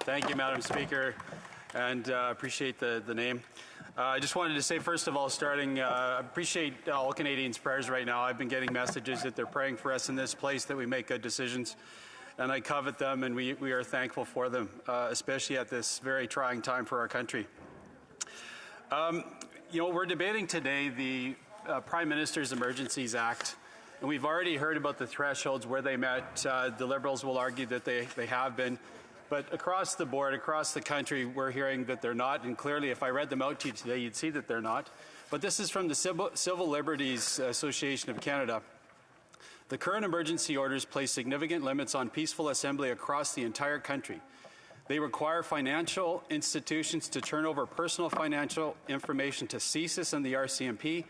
Thank you, Madam Speaker, and appreciate the name. I just wanted to say, first of all, I appreciate all Canadians' prayers right now. I've been getting messages that they're praying for us in this place, that we make good decisions, and I covet them, and we are thankful for them, especially at this very trying time for our country. We're debating today the Prime Minister's Emergencies Act, and we've already heard about the thresholds where they met. The Liberals will argue that they have been. But across the board, across the country, we're hearing that they're not, and clearly if I read them out to you today, you'd see that they're not. But this is from the Civil Liberties Association of Canada. The current emergency orders place significant limits on peaceful assembly across the entire country. They require financial institutions to turn over personal financial information to CSIS and the RCMP,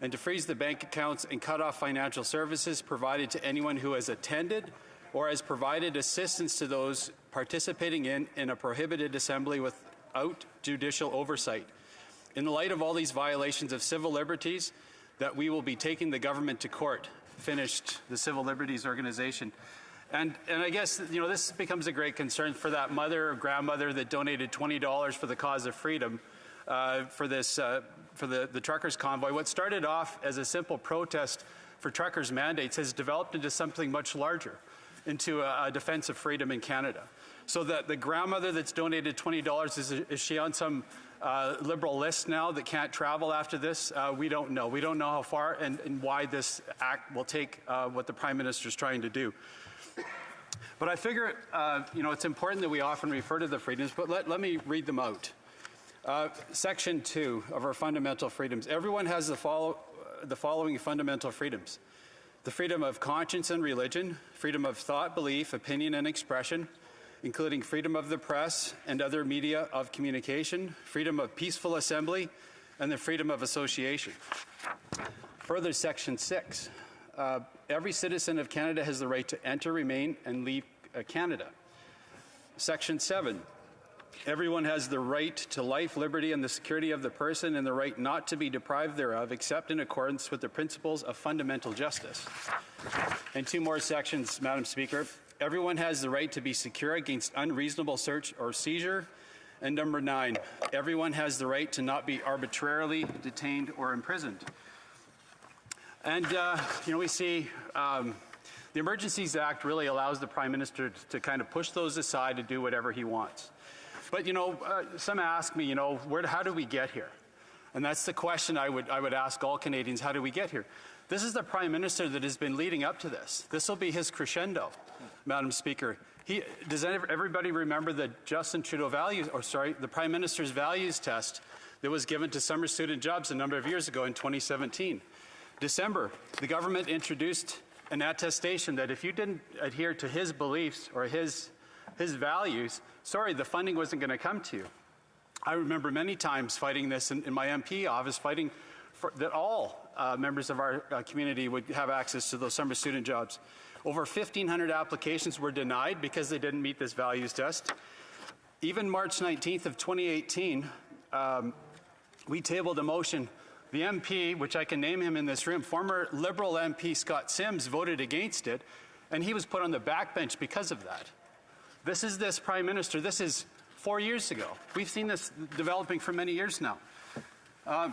and to freeze the bank accounts and cut off financial services provided to anyone who has attended or has provided assistance to those participating in a prohibited assembly without judicial oversight. In the light of all these violations of civil liberties, that we will be taking the government to court, finished the Civil Liberties Organization. And I guess, this becomes a great concern for that mother or grandmother that donated $20 for the cause of freedom for the truckers' convoy. What started off as a simple protest for truckers' mandates has developed into something much larger, into a defense of freedom in Canada. So that the grandmother that's donated $20, is she on some Liberal list now that can't travel after this? We don't know. We don't know how far and why this act will take what the Prime Minister is trying to do. But I figure, it's important that we often refer to the freedoms, but let me read them out. Section 2 of our fundamental freedoms. Everyone has the following fundamental freedoms: the freedom of conscience and religion, freedom of thought, belief, opinion, and expression, including freedom of the press and other media of communication, freedom of peaceful assembly, and the freedom of association. Further, Section 6. Every citizen of Canada has the right to enter, remain, and leave Canada. Section 7. Everyone has the right to life, liberty, and the security of the person, and the right not to be deprived thereof, except in accordance with the principles of fundamental justice. And two more sections, Madam Speaker. Everyone has the right to be secure against unreasonable search or seizure. And number 9, everyone has the right to not be arbitrarily detained or imprisoned. And, we see the Emergencies Act really allows the Prime Minister to kind of push those aside to do whatever he wants. But, some ask me, how do we get here? And that's the question I would ask all Canadians: how do we get here? This is the Prime Minister that has been leading up to this. This will be his crescendo, Madam Speaker. Does everybody remember the Justin Trudeau the Prime Minister's values test that was given to summer student jobs a number of years ago in 2017? December, the government introduced an attestation that if you didn't adhere to his beliefs or his values, the funding wasn't going to come to you. I remember many times fighting this in my MP office, fighting that all members of our community would have access to those summer student jobs. Over 1,500 applications were denied because they didn't meet this values test. Even March 19th of 2018, we tabled a motion. The MP, which I can name him in this room, former Liberal MP Scott Sims, voted against it, and he was put on the backbench because of that. This is this Prime Minister. This is 4 years ago. We've seen this developing for many years now. And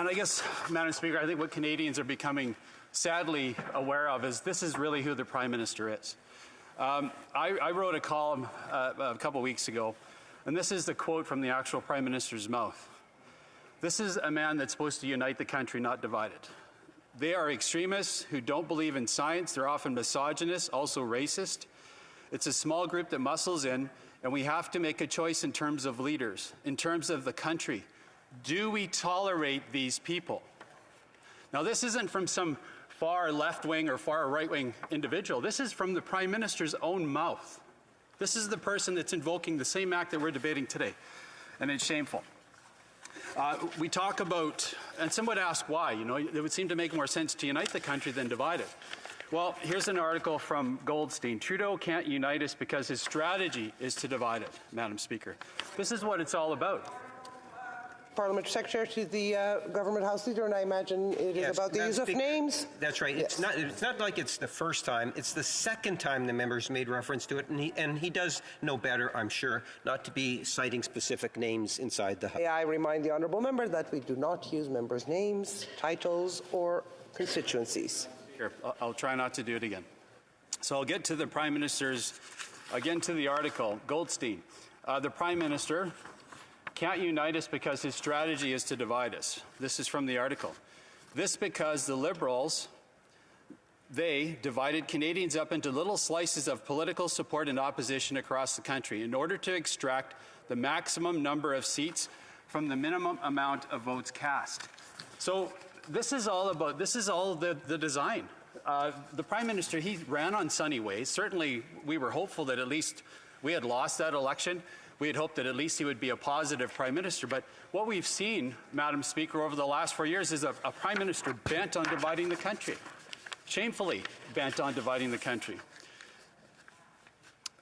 I guess, Madam Speaker, I think what Canadians are becoming sadly aware of is this is really who the Prime Minister is. I wrote a column a couple weeks ago, and this is the quote from the actual Prime Minister's mouth. This is a man that's supposed to unite the country, not divide it. They are extremists who don't believe in science. They're often misogynist, also racist. It's a small group that muscles in, and we have to make a choice in terms of leaders, in terms of the country. Do we tolerate these people? Now, this isn't from some far left-wing or far right-wing individual. This is from the Prime Minister's own mouth. This is the person that's invoking the same act that we're debating today, and it's shameful. We talk about, and some would ask why, it would seem to make more sense to unite the country than divide it. Well, here's an article from Goldstein. Trudeau can't unite us because his strategy is to divide it, Madam Speaker. This is what it's all about. Parliamentary Secretary to the Government House Leader, and I imagine it is about the use of names. That's right. Yes. It's not like it's the first time. It's the second time the member's made reference to it, and he does know better, I'm sure, not to be citing specific names inside the House. I remind the honourable member that we do not use members' names, titles, or constituencies. Here, I'll try not to do it again. So I'll get to the Prime Minister's, again to the article, Goldstein. The Prime Minister can't unite us because his strategy is to divide us. This is from the article. This because the Liberals, they divided Canadians up into little slices of political support and opposition across the country in order to extract the maximum number of seats from the minimum amount of votes cast. So this is all the design. The Prime Minister, he ran on sunny ways. Certainly, we were hopeful that at least we had lost that election. We had hoped that at least he would be a positive Prime Minister. But what we've seen, Madam Speaker, over the last 4 years is a Prime Minister bent on dividing the country, shamefully bent on dividing the country.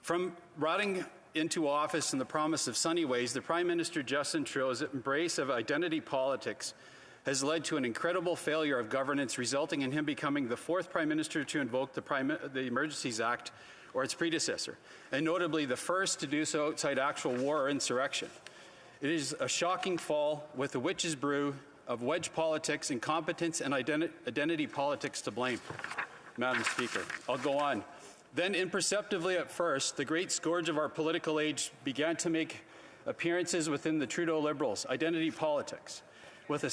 From riding into office and the promise of sunny ways, the Prime Minister Justin Trudeau's embrace of identity politics has led to an incredible failure of governance, resulting in him becoming the fourth Prime Minister to invoke the Emergencies Act or its predecessor, and notably the first to do so outside actual war or insurrection. It is a shocking fall with the witch's brew of wedge politics, incompetence, and identity politics to blame. Madam Speaker, I'll go on. Then, imperceptibly at first, the great scourge of our political age began to make appearances within the Trudeau Liberals, identity politics, with a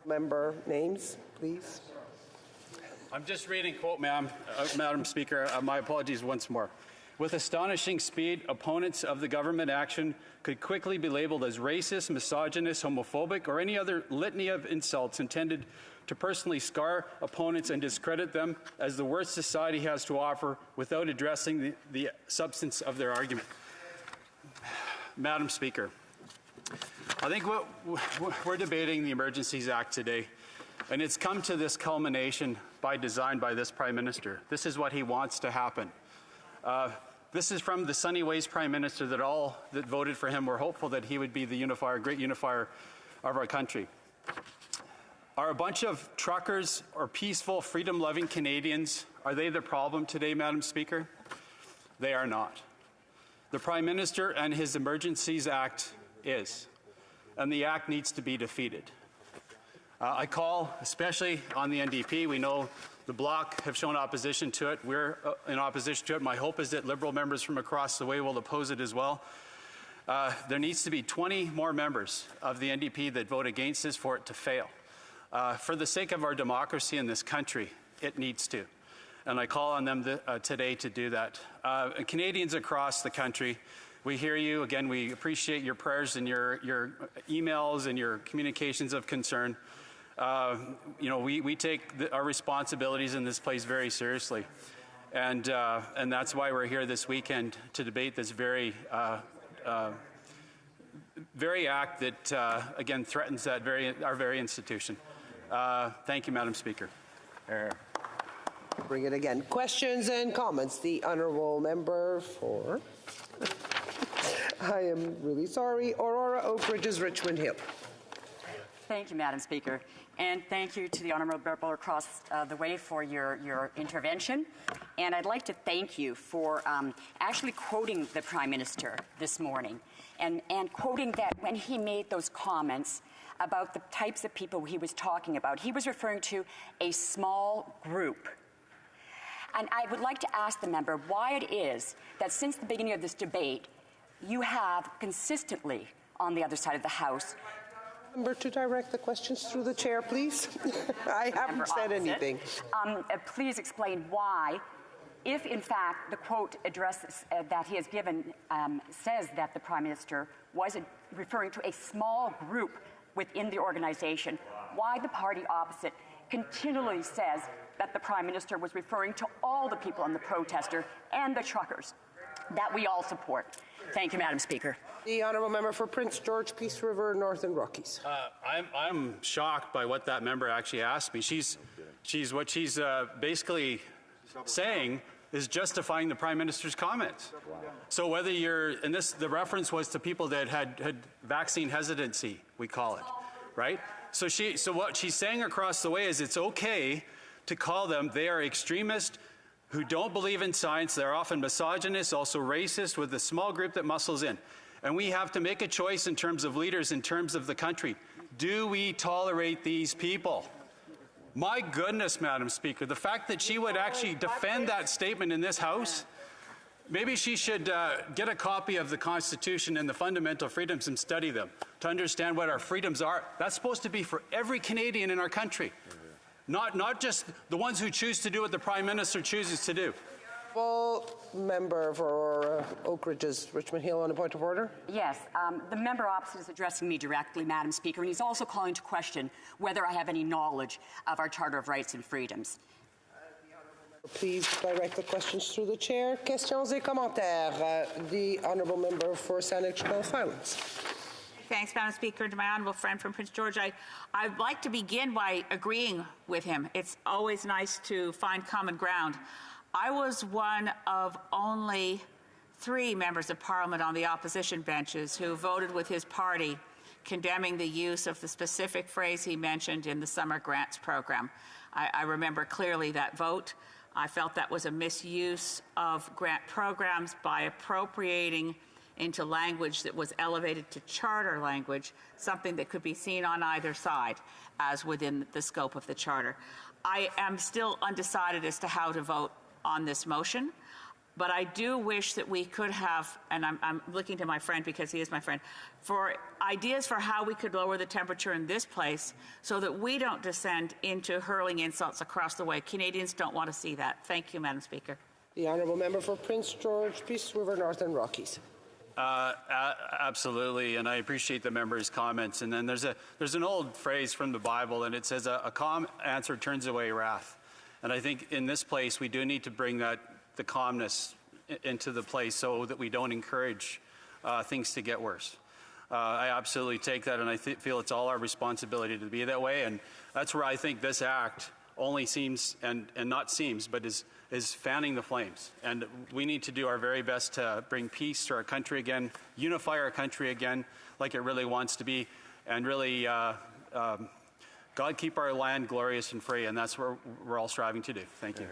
Member names, please. I'm just reading, quote, Madam Speaker, my apologies once more. With astonishing speed, opponents of the government action could quickly be labeled as racist, misogynist, homophobic, or any other litany of insults intended to personally scar opponents and discredit them as the worst society has to offer without addressing the substance of their argument. Madam Speaker, I think we're debating the Emergencies Act today, and it's come to this culmination by design by this Prime Minister. This is what he wants to happen. This is from the Sunny Ways Prime Minister that all that voted for him were hopeful that he would be the unifier, great unifier of our country. Are a bunch of truckers or peaceful, freedom-loving Canadians, are they the problem today, Madam Speaker? They are not. The Prime Minister and his Emergencies Act is, and the Act needs to be defeated. I call, especially on the NDP, we know the Bloc have shown opposition to it. We're in opposition to it. My hope is that Liberal members from across the way will oppose it as well. There needs to be 20 more members of the NDP that vote against this for it to fail. For the sake of our democracy in this country, it needs to. And I call on them today to do that. Canadians across the country, we hear you. Again, we appreciate your prayers and your emails and your communications of concern. We take our responsibilities in this place very seriously. And that's why we're here this weekend to debate this very act that, again, threatens that our very institution. Thank you, Madam Speaker. Bring it again. Questions and comments. The honourable member for... I am really sorry. Aurora Oak Ridges, Richmond Hill. Thank you, Madam Speaker. And thank you to the honourable member across the way for your intervention. And I'd like to thank you for actually quoting the Prime Minister this morning and quoting that when he made those comments about the types of people he was talking about, he was referring to a small group. And I would like to ask the member why it is that since the beginning of this debate, you have consistently, on the other side of the House, Member to direct the questions through the chair, please. I haven't said anything. Please explain why, if in fact the quote address that he has given says that the Prime Minister was referring to a small group within the organization, why the party opposite continually says that the Prime Minister was referring to all the people on the protester and the truckers that we all support. Thank you, Madam Speaker. The honourable member for Prince George, Peace River, Northern Rockies. I'm shocked by what that member actually asked me. She's basically saying is justifying the Prime Minister's comments. So whether you're, and the reference was to people that had vaccine hesitancy, we call it, right? So what she's saying across the way is it's okay to call them, they are extremists who don't believe in science. They're often misogynist, also racist, with a small group that muscles in. And we have to make a choice in terms of leaders, in terms of the country. Do we tolerate these people? My goodness, Madam Speaker, the fact that she would actually defend that statement in this House, maybe she should get a copy of the Constitution and the fundamental freedoms and study them to understand what our freedoms are. That's supposed to be for every Canadian in our country, not just the ones who choose to do what the Prime Minister chooses to do. Well, member for Oak Ridges, Richmond Hill, on a point of order. Yes, the member opposite is addressing me directly, Madam Speaker, and he's also calling to question whether I have any knowledge of our Charter of Rights and Freedoms. Please direct the questions through the chair. Questions et commentaires. The honourable member for Saanich Silence. Thanks, Madam Speaker. To my honourable friend from Prince George, I'd like to begin by agreeing with him. It's always nice to find common ground. I was one of only 3 members of Parliament on the opposition benches who voted with his party condemning the use of the specific phrase he mentioned in the summer grants program. I remember clearly that vote. I felt that was a misuse of grant programs by appropriating into language that was elevated to charter language, something that could be seen on either side as within the scope of the charter. I am still undecided as to how to vote on this motion, but I do wish that we could have, and I'm looking to my friend because he is my friend, for ideas for how we could lower the temperature in this place so that we don't descend into hurling insults across the way. Canadians don't want to see that. Thank you, Madam Speaker. The honourable member for Prince George, Peace River, Northern Rockies. Absolutely, and I appreciate the member's comments. And then there's an old phrase from the Bible, and it says, a calm answer turns away wrath. And I think in this place, we do need to bring the calmness into the place so that we don't encourage things to get worse. I absolutely take that, and I feel it's all our responsibility to be that way. And that's where I think this act only seems, and not seems, but is fanning the flames. And we need to do our very best to bring peace to our country again, unify our country again like it really wants to be, and really God keep our land glorious and free, and that's what we're all striving to do. Thank you.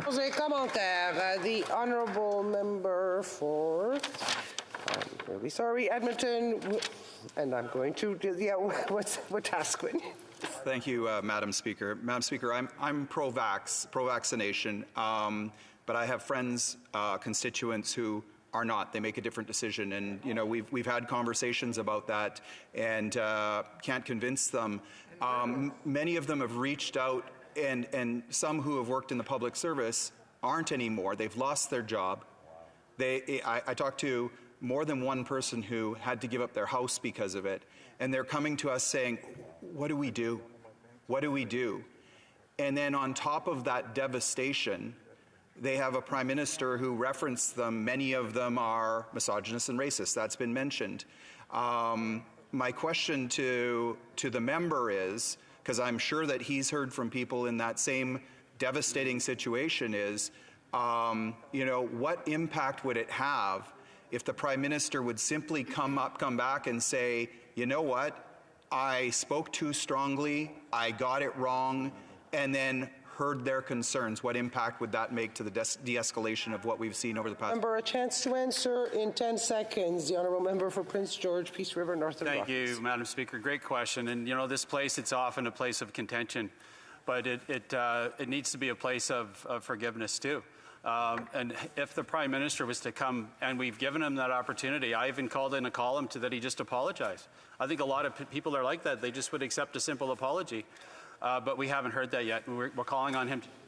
The honourable member for, I'm really sorry, Edmonton, and I'm going to, Wetaskiwin. Thank you, Madam Speaker. Madam Speaker, I'm pro-vaccination, but I have friends, constituents who are not. They make a different decision, and you know we've had conversations about that, and can't convince them. Many of them have reached out, and some who have worked in the public service aren't anymore. They've lost their job. I talked to more than one person who had to give up their house because of it, and they're coming to us saying, what do we do? What do we do? And then on top of that devastation, they have a Prime Minister who referenced them. Many of them are misogynist and racist. That's been mentioned. My question to the member is, because I'm sure that he's heard from people in that same devastating situation, is, what impact would it have if the Prime Minister would simply come back and say, you know what, I spoke too strongly, I got it wrong, and then heard their concerns? What impact would that make to the de-escalation of what we've seen over the past? Member, a chance to answer in 10 seconds. The honourable member for Prince George, Peace River, Northern Rockies. Thank you, Madam Speaker. Great question. And this place, it's often a place of contention, but it needs to be a place of forgiveness too. And if the Prime Minister was to come, and we've given him that opportunity, I even called in a column that he just apologized. I think a lot of people are like that. They just would accept a simple apology. But we haven't heard that yet. We're calling on him